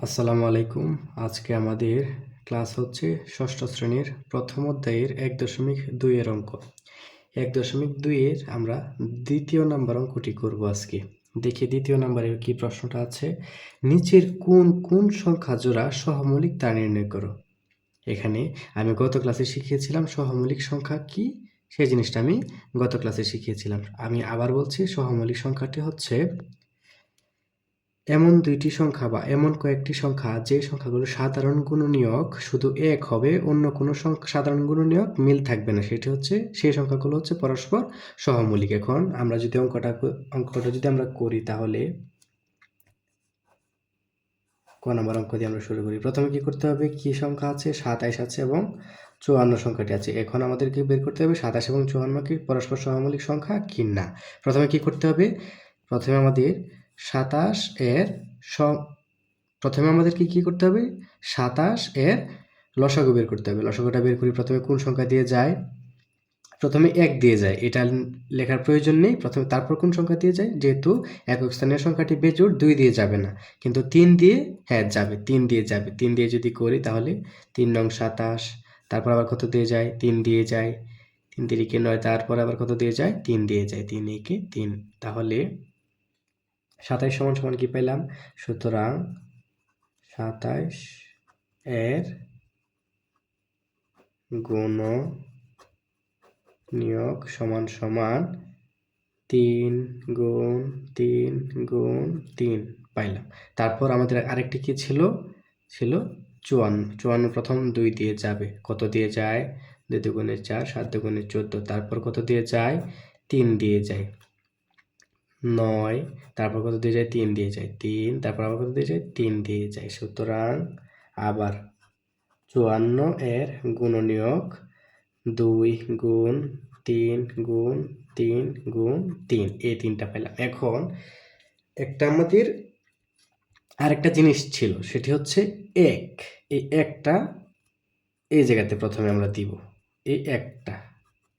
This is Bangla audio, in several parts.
আসসালামু আলাইকুম। আজকে আমাদের ক্লাস হচ্ছে ষষ্ঠ শ্রেণীর প্রথম অধ্যায়ের 1.2 এর অঙ্ক। 1.2 এর আমরা দ্বিতীয় নাম্বার অঙ্কটি করব আজকে। দেখি দ্বিতীয় নাম্বারের কি প্রশ্নটা আছে। নিচের কোন কোন সংখ্যা জোড়া সহমৌলিক তা নির্ণয় করো। এখানে আমি গত ক্লাসে শিখিয়েছিলাম সহমৌলিক সংখ্যা কি, সেই জিনিসটা আমি গত ক্লাসে শিখিয়েছিলাম। আমি আবার বলছি, সহমৌলিক সংখ্যাটি হচ্ছে এমন দুইটি সংখ্যা বা এমন কয়েকটি সংখ্যা যে সংখ্যাগুলো সাধারণ গুণনীয়ক শুধু এক হবে, অন্য কোনো সাধারণ গুণনীয়ক মিল থাকবে না। সেটি হচ্ছে, সেই সংখ্যাগুলো হচ্ছে পরস্পর সহমৌলিক। এখন আমরা যদি অঙ্কটা যদি আমরা করি, তাহলে ক নম্বর অঙ্ক দিয়ে আমরা শুরু করি। প্রথমে কি করতে হবে, কি সংখ্যা আছে, 27 আছে এবং 54 সংখ্যাটি আছে। এখন আমাদেরকে বের করতে হবে 27 এবং 54 কি পরস্পর সহমৌলিক সংখ্যা কি না। প্রথমে কি করতে হবে, প্রথমে আমাদের 27 এর প্রথমে আমাদেরকে কি করতে হবে, 27 এর লসাগু বের করতে হবে। লসাগুটা বের করি, প্রথমে কোন সংখ্যা দিয়ে যায়, প্রথমে 1 দিয়ে যায়, এটা লেখার প্রয়োজন নেই। প্রথমে তারপর কোন সংখ্যা দিয়ে যায়, যেহেতু একক স্থানীয় সংখ্যাটি বেজোড়, 2 দিয়ে যাবে না, কিন্তু 3 দিয়ে যাবে, 3 দিয়ে যাবে। 3 দিয়ে যদি করি তাহলে 3 নং 27, তারপর আবার কত দিয়ে যায়, 3 দিয়ে যায়, 3 তিরিকে 9, তারপর আবার কত দিয়ে যায়, 3 দিয়ে যায়, 3 একে 3। তাহলে 27 সমান সমান কি পেলাম, সুতরাং 27 এর গুণনীয়ক সমান সমান 3 গুণ 3 গুণ 3 পাইলাম। তারপর আমাদের আরেকটি কি ছিল, 54। প্রথম 2 দিয়ে যাবে, কত দিয়ে যায়, 2 দুগুণে 4, 7 দুগুণে 14, তারপর কত দিয়ে যায়, 3 দিয়ে যায়, 9, তারপর কত দিয়ে যায়, 3 দিয়ে যায়, 3, তারপর আবার কত দিয়ে যায়, 3 দিয়ে যায়। সুতরাং আবার 54 এর গুণনীয়ক 2 গুণ 3 গুণ 3 গুণ 3, এই 3টা পেলাম। এখন একটা আমাদের আরেকটা জিনিস ছিল, সেটি হচ্ছে 1। এই 1টা এই জায়গাতে প্রথমে আমরা দিব, এই 1টা।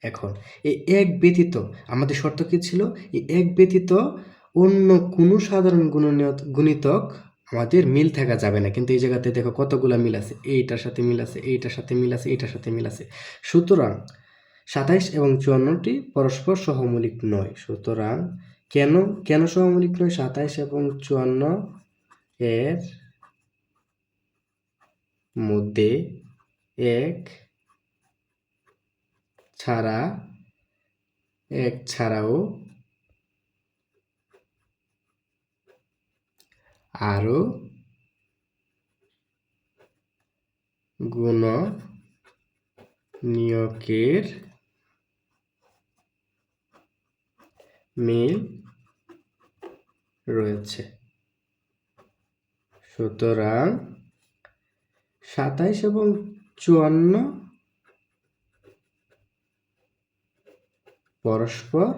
এখন এই 1 ব্যতীত আমাদের শর্ত কি ছিল, এই 1 ব্যতীত অন্য কোনো সাধারণ গুণিতক আমাদের মিল থাকা যাবে না। কিন্তু এই জায়গাতে দেখো কতগুলা মিল আছে, এইটার সাথে মিল আছে, এইটার সাথে মিল আছে, এইটার সাথে মিল আছে। সুতরাং 27 এবং 54টি পরস্পর সহমৌলিক নয়। সুতরাং কেন সহমৌলিক নয়, 27 এবং 54 এর মধ্যে 1 ছাড়াও আরো গুণনীয়কের মিল রয়েছে। সুতরাং 27 এবং 54 পরস্পর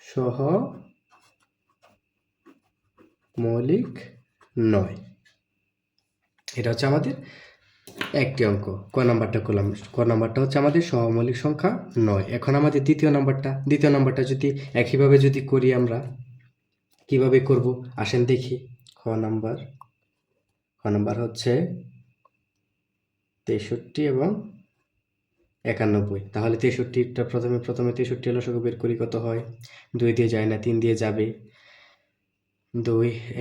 সহমৌলিক নয়। এটা হচ্ছে আমাদের একটি অঙ্ক। ক নাম্বারটা করলাম, ক নাম্বারটা হচ্ছে আমাদের সহমৌলিক সংখ্যা নয়। এখন আমাদের দ্বিতীয় নাম্বারটা যদি একইভাবে যদি করি, আমরা কিভাবে করব আসেন দেখি। খ নাম্বার হচ্ছে 63 এবং 91। তাহলে 63টা প্রথমে 63 লসাগু বের করি, কত হয়, 2 দিয়ে যায় না, 3 দিয়ে যাবে, 2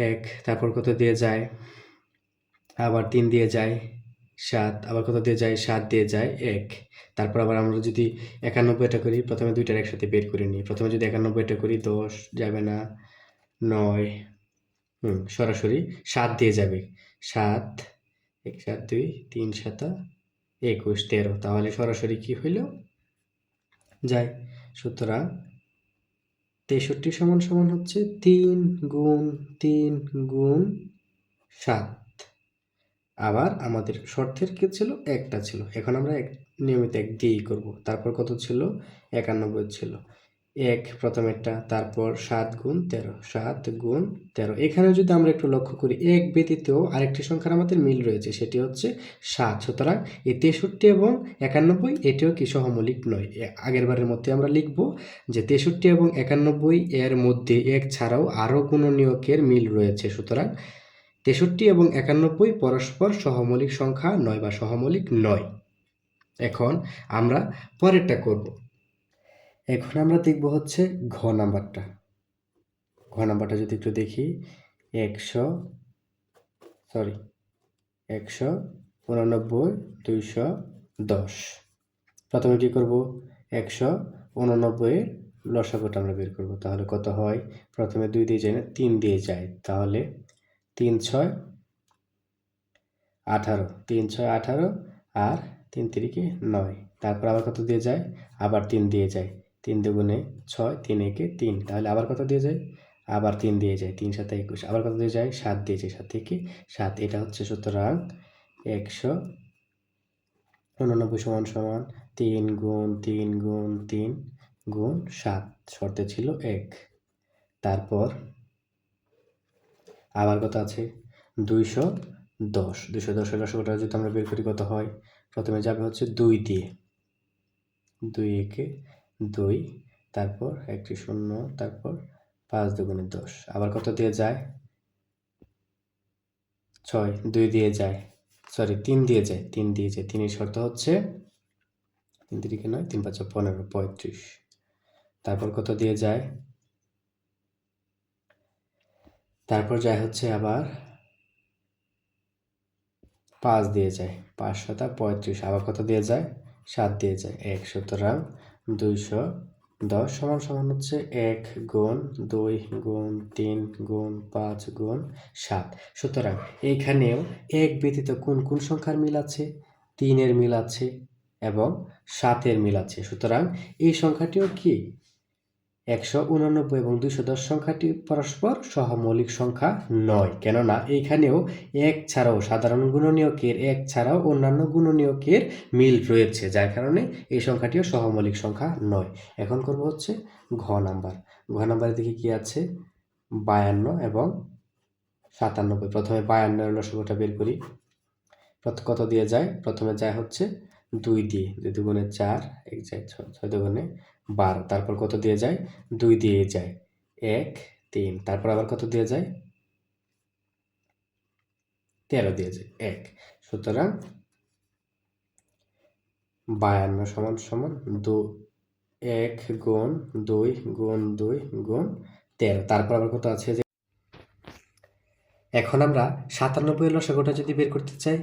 1, তারপর কত দিয়ে যায়, আবার 3 দিয়ে যায় 7, আবার কত দিয়ে যায়, 7 দিয়ে যায় 1। তারপর আবার আমরা যদি 91টা করি, প্রথমে দুইটার একসাথে বের করে নিই। প্রথমে যদি 91টা করি, 10 যাবে না, 9, সরাসরি 7 দিয়ে যাবে, 7 1 7 2 3 7 21 13, তাহলে সরাসরি কি হইল, যায়। সুতরাং 63 সমান সমান হচ্ছে 3 গুণ 3 গুণ 7। আবার আমাদের শর্তের কি ছিল, একটা ছিল, এখন আমরা নিয়মিত 1 দিয়েই করব। তারপর কত ছিল, 91 ছিল, 1 প্রথমেরটা, তারপর 7 গুণ 13, 7 গুণ 13। এখানে যদি আমরা একটু লক্ষ্য করি, 1 ব্যতীত আরেকটি সংখ্যার আমাদের মিল রয়েছে, সেটি হচ্ছে 7। সুতরাং এই 63 এবং 91 এটিও কি সহমৌলিক নয়। আগের বারের মধ্যে আমরা লিখব যে 63 এবং 91 এর মধ্যে 1 ছাড়াও আরও গুণনীয়কের মিল রয়েছে। সুতরাং 63 এবং 91 পরস্পর সহমৌলিক সংখ্যা নয় বা সহমৌলিক নয়। এখন আমরা পরেরটা করব। এখন আমরা দেখব হচ্ছে ঘ নাম্বারটা। ঘ নাম্বারটা যদি একটু দেখি, 189, 210। প্রথমে কি করব, 189 এর লসাগুটা আমরা বের করব। তাহলে কত হয়, প্রথমে 2 দিয়ে যায় না, 3 দিয়ে যায়। তাহলে 3 6 18, 3 6 18 আর 3 3 9। তারপর আবার কত দিয়ে যায়, আবার 3 দিয়ে যায়। 3 দুগুণে 6, 3 1 3। তাহলে আবার কত দিয়ে যায়, আবার 3 দিয়ে যায়। 3 7 21। আবার কত দিয়ে যায়, 7 দিয়ে যায়। 7 থেকে 7। এটা হচ্ছে সুতরাং 189 সমান সমান 3 গুণ 3 গুণ 3 গুণ 7। শর্তে ছিল 1। তারপর আবার কত আছে, 210। 210 এর লসাগুটা যদি আমরা বের করি কত হয়, প্রথমে যাবে হচ্ছে 2 দিয়ে, 2 1 2, তারপর একটি 0, তারপর 5 দুগুণে 10। আবার কত দিয়ে যায়, 6, 2 দিয়ে যায়, সরি 3 দিয়ে যায়, 3 দিয়ে যায়। 3 এর শর্ত হচ্ছে 3 3 9, 3 5 15, 35। তারপর কত দিয়ে যায়, তারপর যায় হচ্ছে আবার 5 দিয়ে যায়, 5 7 35। আবার কত দিয়ে যায়, 7 দিয়ে যায়, 1। সুতরাং 210 সমান সমান হচ্ছে 1 গুণ 2 গুণ 3 গুণ 5 গুণ 7। সুতরাং এইখানেও 1 ব্যতীত কোন কোন সংখ্যার মিল আছে, 3 এর মিল আছে এবং 7 এর মিল আছে। সুতরাং এই সংখ্যাটিও কি 189 এবং 210 সংখ্যাটি পরস্পর সহমৌলিক সংখ্যা নয়। কেননা এইখানেও 1 ছাড়াও সাধারণ গুণনীয়কের 1 ছাড়াও অন্যান্য গুণনীয়কের মিল রয়েছে, যার কারণে এই সংখ্যাটিও সহমৌলিক সংখ্যা নয়। এখন করব হচ্ছে ঘ নাম্বার। ঘ নাম্বারের দিকে কি আছে, 52 এবং 97। প্রথমে 52 এর লসাগুটা বের করি। কত দিয়ে যায়, প্রথমে যায় হচ্ছে 2 দিয়ে, 2 দুগুণে 4, 1 যায় 6, 6 দুগুণে 12। তারপর কত দিয়ে যায়, 2 দিয়ে যায়, 1 3। তারপর আবার কত দিয়ে যায়, 13 দিয়ে যায়, 1। সুতরাং 52 সমান সমান 1 গুণ 2 গুণ 2 গুণ 13। তারপর আবার কত আছে, যে এখন আমরা 97 এর লসাগুটা যদি বের করতে চাই,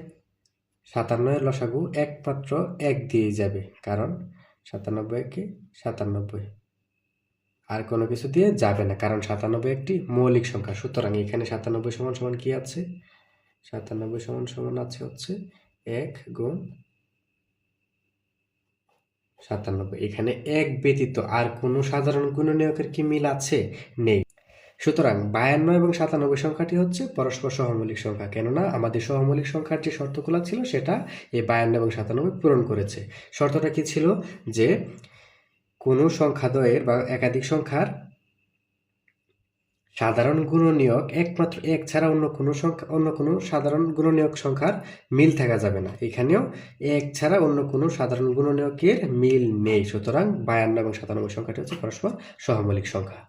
57 এর লসাগু একমাত্র 1 দিয়েই যাবে, কারণ 97 কে 97, আর কোনো কিছু দিয়ে যাবে না, কারণ 97 একটি মৌলিক সংখ্যা। সুতরাং এখানে 97 সমান সমান কি আছে, 97 সমান সমান আছে হচ্ছে 1 গুণ 97। এখানে 1 ব্যতীত আর কোনো সাধারণ গুণনীয়কের কি মিল আছে, নেই। সুতরাং 52 এবং 97 সংখ্যাটি হচ্ছে পরস্পর সহমৌলিক সংখ্যা, কেননা আমাদের সহমৌলিক সংখ্যার যে শর্তগুলো ছিল সেটা এই 52 এবং 97 পূরণ করেছে। শর্তটা কি ছিল, যে কোনো সংখ্যাদ্বয়ের বা একাধিক সংখ্যার সাধারণ গুণনীয়ক একমাত্র 1 ছাড়া অন্য কোনো সাধারণ গুণনীয়ক সংখ্যার মিল থাকা যাবে না। এখানেও 1 ছাড়া অন্য কোনো সাধারণ গুণনীয়কের মিল নেই। সুতরাং 52 এবং 97 সংখ্যাটি হচ্ছে পরস্পর সহমৌলিক সংখ্যা।